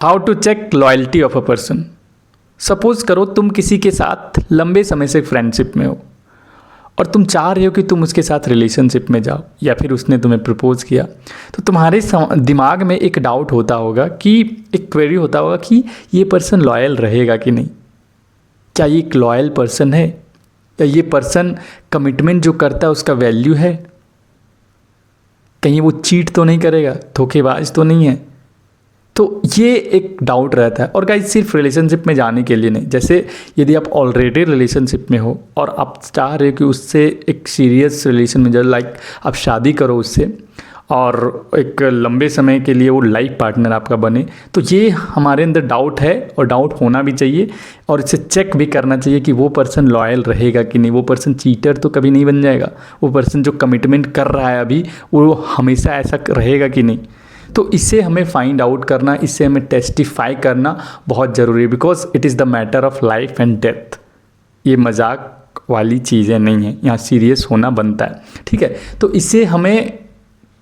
How to check loyalty of a person. Suppose करो तुम किसी के साथ लंबे समय से फ्रेंडशिप में हो और तुम चाह रहे हो कि तुम उसके साथ रिलेशनशिप में जाओ, या फिर उसने तुम्हें प्रपोज किया, तो तुम्हारे दिमाग में एक डाउट होता होगा कि एक क्वेरी होता होगा कि ये पर्सन लॉयल रहेगा कि नहीं। क्या ये एक लॉयल पर्सन है, या ये पर्सन कमिटमेंट जो करता है उसका वैल्यू है, कहीं वो चीट तो नहीं करेगा, धोखेबाज तो नहीं है। तो ये एक डाउट रहता है। और गाइस सिर्फ रिलेशनशिप में जाने के लिए नहीं, जैसे यदि आप ऑलरेडी रिलेशनशिप में हो और आप चाह रहे हो कि उससे एक सीरियस रिलेशन में जाओ, लाइक आप शादी करो उससे और एक लंबे समय के लिए वो लाइफ पार्टनर आपका बने, तो ये हमारे अंदर डाउट है और डाउट होना भी चाहिए और इसे चेक भी करना चाहिए कि वो पर्सन लॉयल रहेगा कि नहीं, वो पर्सन चीटर तो कभी नहीं बन जाएगा, वो पर्सन जो कमिटमेंट कर रहा है अभी वो हमेशा ऐसा रहेगा कि नहीं। तो इसे हमें फाइंड आउट करना, इससे हमें टेस्टिफाई करना बहुत ज़रूरी है, because it is the matter of life and death. ये मजाक वाली चीज़ें नहीं हैं, यहाँ सीरियस होना बनता है, ठीक है। तो इसे हमें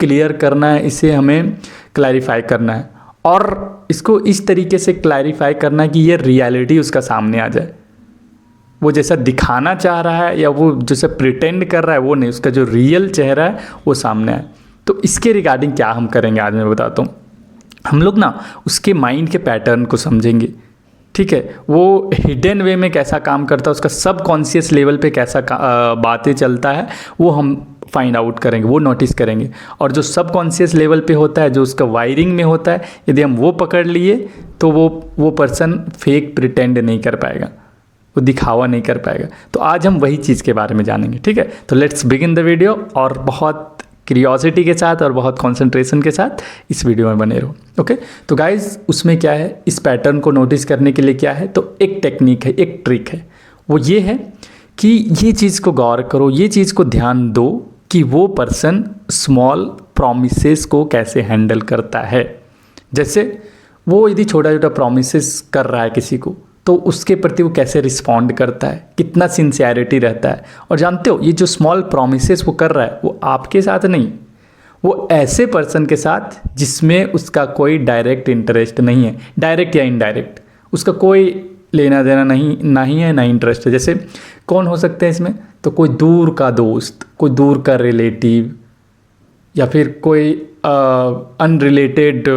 क्लियर करना है, इसे हमें क्लैरिफाई करना है और इसको इस तरीके से क्लैरिफाई करना है कि ये रियलिटी उसका सामने आ जाए। वो जैसा दिखाना चाह रहा है या वो जैसा प्रिटेंड कर रहा है वो नहीं, उसका जो रियल चेहरा है वो सामने आए। तो इसके रिगार्डिंग क्या हम करेंगे आज मैं बताता हूँ। हम लोग ना उसके माइंड के पैटर्न को समझेंगे, ठीक है। वो हिडन वे में कैसा काम करता है, उसका सब कॉन्शियस लेवल पे कैसा बातें चलता है, वो हम फाइंड आउट करेंगे, वो नोटिस करेंगे। और जो सब कॉन्शियस लेवल पे होता है, जो उसका वायरिंग में होता है, यदि हम वो पकड़ लिए तो वो पर्सन फेक प्रिटेंड नहीं कर पाएगा, वो दिखावा नहीं कर पाएगा। तो आज हम वही चीज़ के बारे में जानेंगे, ठीक है। तो लेट्स बिगिन द वीडियो, और बहुत क्यूरियोसिटी के साथ और बहुत कंसंट्रेशन के साथ इस वीडियो में बने रहो, ओके। तो गाइज उसमें क्या है, इस पैटर्न को नोटिस करने के लिए क्या है, तो एक टेक्निक है, एक ट्रिक है। वो ये है कि ये चीज़ को गौर करो, ये चीज़ को ध्यान दो कि वो पर्सन स्मॉल प्रॉमिसेस को कैसे हैंडल करता है। जैसे वो यदि छोटा छोटा प्रॉमिसेस कर रहा है किसी को, तो उसके प्रति वो कैसे रिस्पॉन्ड करता है, कितना सिंसियरिटी रहता है। और जानते हो ये जो स्मॉल प्रॉमिसेस वो कर रहा है वो आपके साथ नहीं, वो ऐसे पर्सन के साथ जिसमें उसका कोई डायरेक्ट इंटरेस्ट नहीं है, डायरेक्ट या इनडायरेक्ट, उसका कोई लेना देना नहीं है, ना इंटरेस्ट है। जैसे कौन हो सकते हैं इसमें, तो कोई दूर का दोस्त, कोई दूर का रिलेटिव, या फिर कोई अनरिलेटेड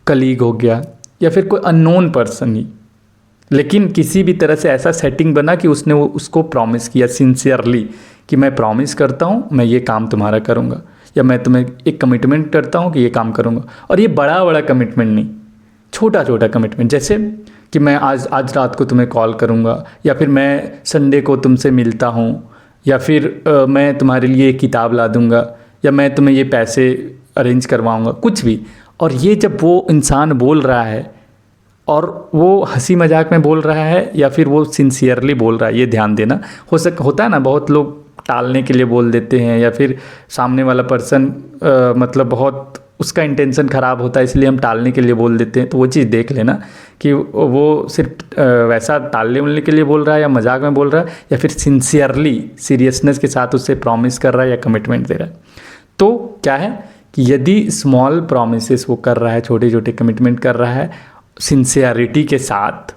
कलीग हो गया, या फिर कोई अननोन पर्सन ही, लेकिन किसी भी तरह से ऐसा सेटिंग बना कि उसने उसको प्रॉमिस किया सिंसियरली कि मैं प्रॉमिस करता हूँ मैं ये काम तुम्हारा करूँगा, या मैं तुम्हें एक कमिटमेंट करता हूँ कि ये काम करूँगा। और ये बड़ा बड़ा कमिटमेंट नहीं, छोटा छोटा कमिटमेंट, जैसे कि मैं आज रात को तुम्हें कॉल करूँगा, या फिर मैं संडे को तुमसे मिलता हूँ, या फिर मैं तुम्हारे लिए एक किताब ला दूँगा, या मैं तुम्हें ये पैसे अरेंज करवाऊँगा, कुछ भी। और ये जब वो इंसान बोल रहा है और वो हंसी मजाक में बोल रहा है या फिर वो सिंसियरली बोल रहा है, ये ध्यान देना। होता है ना, बहुत लोग टालने के लिए बोल देते हैं, या फिर सामने वाला पर्सन मतलब बहुत उसका इंटेंशन ख़राब होता है इसलिए हम टालने के लिए बोल देते हैं। तो वो चीज़ देख लेना कि वो सिर्फ वैसा टालने उलने के लिए बोल रहा है या मजाक में बोल रहा है, या फिर सिंसियरली सीरियसनेस के साथ उससे प्रॉमिस कर रहा है या कमिटमेंट दे रहा है। तो क्या है कि यदि स्मॉल प्रॉमिसेस वो कर रहा है, छोटे छोटे कमिटमेंट कर रहा है सिंसियरिटी के साथ,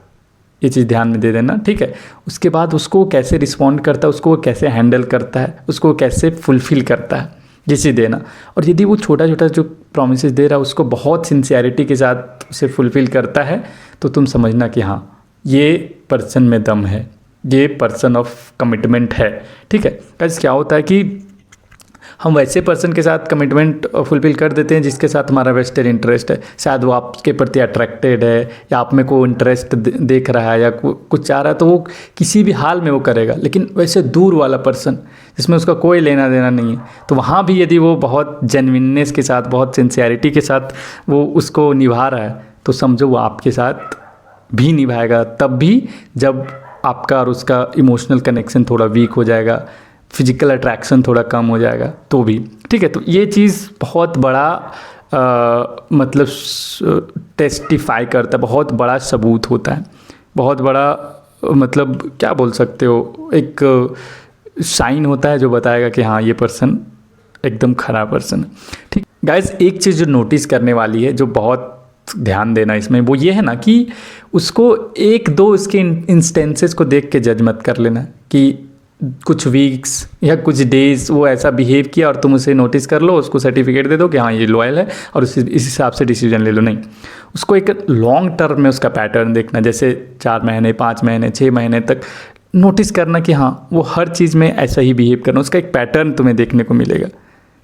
ये चीज़ ध्यान में दे देना, ठीक है। उसके बाद उसको कैसे रिस्पॉन्ड करता है, उसको कैसे हैंडल करता है, उसको कैसे फुलफ़िल करता है, ये चीज़ देना। और यदि वो छोटा छोटा जो प्रॉमिसेस दे रहा है उसको बहुत सिंसियरिटी के साथ उसे फुलफ़िल करता है, तो तुम समझना कि हाँ ये पर्सन में दम है, ये पर्सन ऑफ कमिटमेंट है, ठीक है। कैसे क्या होता है कि हम वैसे पर्सन के साथ कमिटमेंट फुलफिल कर देते हैं जिसके साथ हमारा वेस्टेड इंटरेस्ट है, शायद वो आपके प्रति अट्रैक्टेड है या आप में कोई इंटरेस्ट देख रहा है या कुछ चाह रहा है, तो वो किसी भी हाल में वो करेगा। लेकिन वैसे दूर वाला पर्सन जिसमें उसका कोई लेना देना नहीं है, तो वहाँ भी यदि वो बहुत जेन्युइननेस के साथ, बहुत सिंसियरिटी के साथ वो उसको निभा रहा है, तो समझो वो आपके साथ भी निभाएगा, तब भी जब आपका और उसका इमोशनल कनेक्शन थोड़ा वीक हो जाएगा, फिजिकल अट्रैक्शन थोड़ा कम हो जाएगा, तो भी, ठीक है। तो ये चीज़ बहुत बड़ा मतलब टेस्टिफाई करता है, बहुत बड़ा सबूत होता है, बहुत बड़ा मतलब क्या बोल सकते हो, एक साइन होता है जो बताएगा कि हाँ ये पर्सन एकदम खराब पर्सन है, ठीक। गाइस एक चीज़ जो नोटिस करने वाली है, जो बहुत ध्यान देना इसमें वो ये है ना कि उसको एक दो इसके इंस्टेंसेस को देख के जज मत कर लेना कि कुछ वीक्स या कुछ डेज वो ऐसा बिहेव किया और तुम उसे नोटिस कर लो, उसको सर्टिफिकेट दे दो कि हाँ ये लॉयल है और इस हिसाब से डिसीजन ले लो। नहीं, उसको एक लॉन्ग टर्म में उसका पैटर्न देखना, जैसे 4 महीने 5 महीने 6 महीने तक नोटिस करना कि हाँ वो हर चीज़ में ऐसा ही बिहेव करना, उसका एक पैटर्न तुम्हें देखने को मिलेगा।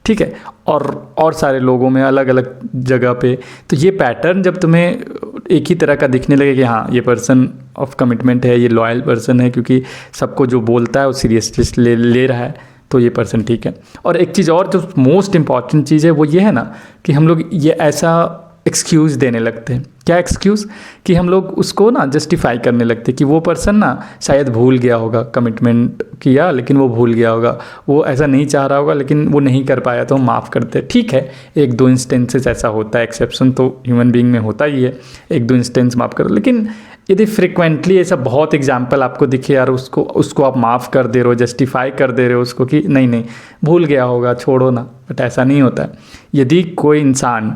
ठीक है, और सारे लोगों में अलग अलग जगह पे, तो ये पैटर्न जब तुम्हें एक ही तरह का दिखने लगे कि हाँ ये पर्सन ऑफ कमिटमेंट है, ये लॉयल पर्सन है क्योंकि सबको जो बोलता है वो सीरियसली ले रहा है, तो ये पर्सन ठीक है। और एक चीज़ और जो मोस्ट इम्पॉर्टेंट चीज़ है वो ये है ना कि हम लोग ये ऐसा एक्सक्यूज़ देने लगते हैं। क्या एक्सक्यूज़? कि हम लोग उसको ना जस्टिफाई करने लगते हैं कि वो पर्सन ना शायद भूल गया होगा, कमिटमेंट किया लेकिन वो भूल गया होगा, वो ऐसा नहीं चाह रहा होगा लेकिन वो नहीं कर पाया तो हम माफ़ करते हैं। ठीक है, एक दो इंस्टेंसेस ऐसा होता है, एक्सेप्शन तो ह्यूमन बीइंग में होता ही है, एक दो इंस्टेंस माफ़ करो। लेकिन यदि फ्रिक्वेंटली ऐसा बहुत एग्जाम्पल आपको दिखे यार, उसको आप माफ़ कर दे रहे हो, जस्टिफाई कर दे रहे हो उसको कि नहीं भूल गया होगा छोड़ो ना, बट ऐसा नहीं होता है। यदि कोई इंसान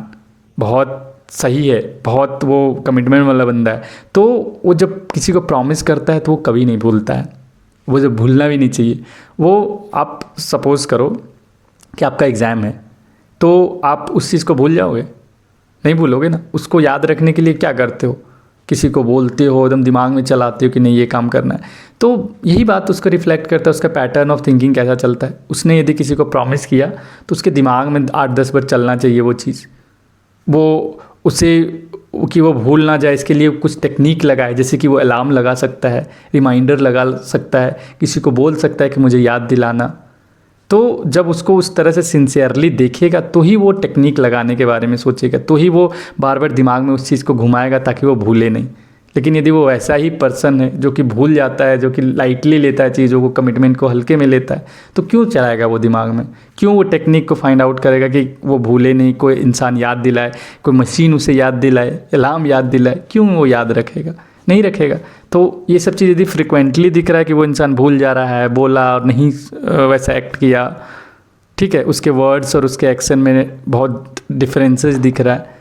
बहुत सही है, बहुत वो कमिटमेंट वाला बंदा है, तो वो जब किसी को प्रॉमिस करता है तो वो कभी नहीं भूलता है, वो जब भूलना भी नहीं चाहिए। वो आप सपोज़ करो कि आपका एग्ज़ाम है तो आप उस चीज़ को भूल जाओगे? नहीं भूलोगे ना। उसको याद रखने के लिए क्या करते हो? किसी को बोलते हो, एकदम दिमाग में चलाते हो कि नहीं ये काम करना है। तो यही बात उसको रिफ्लेक्ट करता है, उसका पैटर्न ऑफ थिंकिंग कैसा चलता है। उसने यदि किसी को प्रॉमिस किया तो उसके दिमाग में 8-10 बार चलना चाहिए वो चीज़, वो उसे कि वो भूल ना जाए इसके लिए कुछ टेक्निक लगाए, जैसे कि वो अलार्म लगा सकता है, रिमाइंडर लगा सकता है, किसी को बोल सकता है कि मुझे याद दिलाना। तो जब उसको उस तरह से सिंसियरली देखेगा तो ही वो टेक्निक लगाने के बारे में सोचेगा, तो ही वो बार बार दिमाग में उस चीज़ को घुमाएगा ताकि वो भूले नहीं। लेकिन यदि वो ऐसा ही पर्सन है जो कि भूल जाता है, जो कि लाइटली लेता है चीज़ों को, कमिटमेंट को हल्के में लेता है, तो क्यों चलाएगा वो दिमाग में? क्यों वो टेक्निक को फाइंड आउट करेगा कि वो भूले नहीं, कोई इंसान याद दिलाए, कोई मशीन उसे याद दिलाए, अलार्म याद दिलाए, क्यों वो याद रखेगा? नहीं रखेगा। तो ये सब चीज़ यदि फ्रिक्वेंटली दिख रहा है कि वो इंसान भूल जा रहा है, बोला और नहीं वैसा एक्ट किया, ठीक है, उसके वर्ड्स और उसके एक्शन में बहुत डिफरेंसेस दिख रहा है,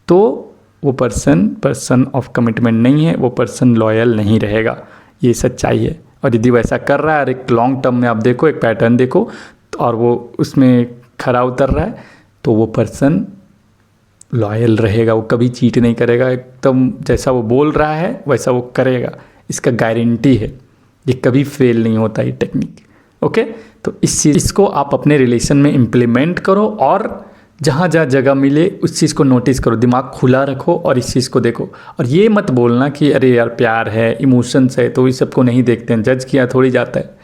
तो वो पर्सन ऑफ कमिटमेंट नहीं है, वो पर्सन लॉयल नहीं रहेगा। ये सच्चाई है। और यदि वैसा कर रहा है और एक लॉन्ग टर्म में आप देखो, एक पैटर्न देखो और वो उसमें खरा उतर रहा है, तो वो पर्सन लॉयल रहेगा, वो कभी चीट नहीं करेगा, एकदम जैसा वो बोल रहा है वैसा वो करेगा, इसका गारंटी है। ये कभी फेल नहीं होता ये टेक्निक। ओके, तो इसको आप अपने रिलेशन में इम्प्लीमेंट करो और जहाँ जहाँ जगह मिले उस चीज़ को नोटिस करो, दिमाग खुला रखो और इस चीज़ को देखो। और ये मत बोलना कि अरे यार प्यार है, इमोशंस है तो इस सब को नहीं देखते हैं, जज किया थोड़ी जाता है।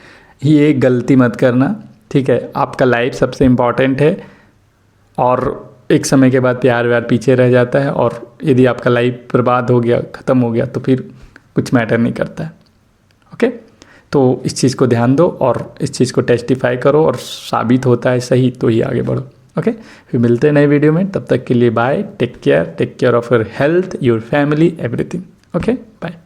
ये गलती मत करना, ठीक है। आपका लाइफ सबसे इम्पॉर्टेंट है और एक समय के बाद प्यार व्यार पीछे रह जाता है, और यदि आपका लाइफ बर्बाद हो गया, ख़त्म हो गया, तो फिर कुछ मैटर नहीं करता है। ओके, तो इस चीज़ को ध्यान दो और इस चीज़ को टेस्टिफाई करो, और साबित होता है सही तो ही आगे बढ़ो। ओके, फिर मिलते हैं नए वीडियो में, तब तक के लिए bye, take care of your health, your family, everything. Okay, bye.